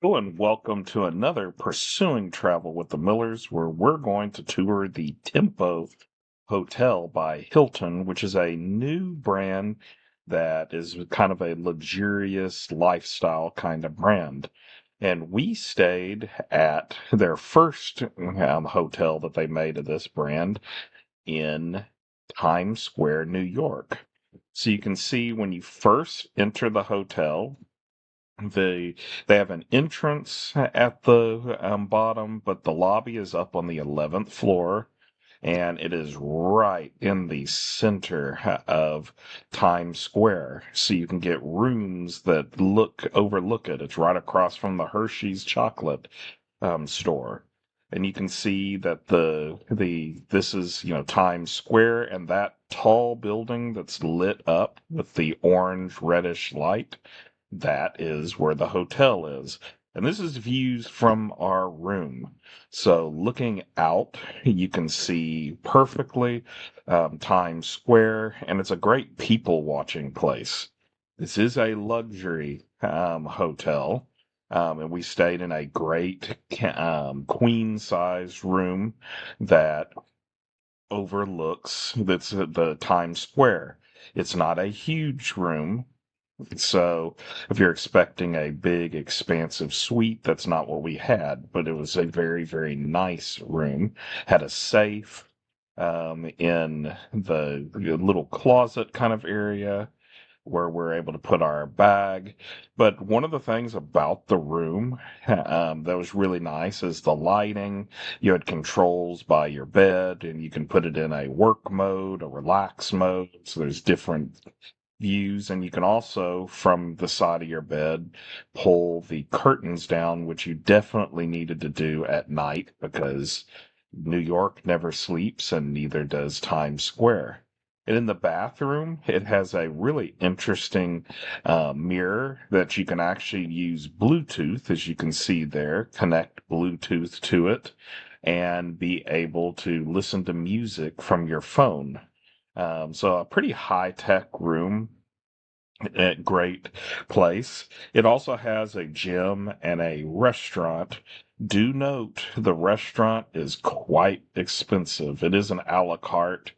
Hello and welcome to another Pursuing Travel with the Millers, where we're going to tour the Tempo Hotel by Hilton, which is a new brand that is kind of a luxurious lifestyle kind of brand. And we stayed at their first hotel that they made of this brand in Times Square, New York. So you can see when you first enter the hotel, they have an entrance at the bottom, but the lobby is up on the 11th floor, and it is right in the center of Times Square. So you can get rooms that overlook it. It's right across from the Hershey's chocolate store. And you can see that this is, Times Square, and that tall building that's lit up with the orange reddish light, that is where the hotel is. And this is views from our room. So looking out, you can see perfectly Times Square, and it's a great people watching place. This is a luxury hotel, and we stayed in a great queen size room that overlooks the Times Square. It's not a huge room, so if you're expecting a big, expansive suite, that's not what we had, but it was a very, very nice room. Had a safe in the little closet kind of area where we're able to put our bag. But one of the things about the room that was really nice is the lighting. You had controls by your bed, and you can put it in a work mode, a relax mode. So there's different views, and you can also, from the side of your bed, pull the curtains down, which you definitely needed to do at night because New York never sleeps, and neither does Times Square. And in the bathroom, it has a really interesting mirror that you can actually use Bluetooth, as you can see there, connect Bluetooth to it, and be able to listen to music from your phone. So a pretty high tech room, a great place. It also has a gym and a restaurant. Do note the restaurant is quite expensive. It is an a la carte.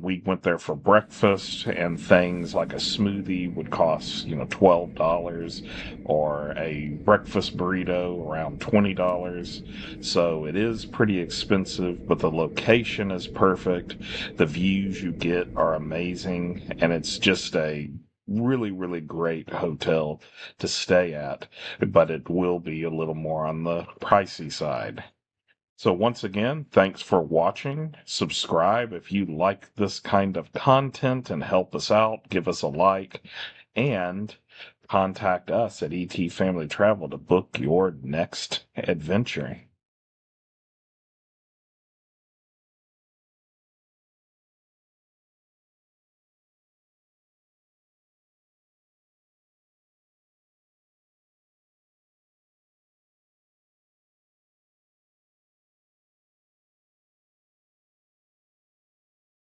We went there for breakfast, and things like a smoothie would cost, $12, or a breakfast burrito around $20. So it is pretty expensive, but the location is perfect. The views you get are amazing, and it's just a really, really great hotel to stay at, but it will be a little more on the pricey side. So once again, thanks for watching. Subscribe if you like this kind of content and help us out. Give us a like, and contact us at ET Family Travel to book your next adventure.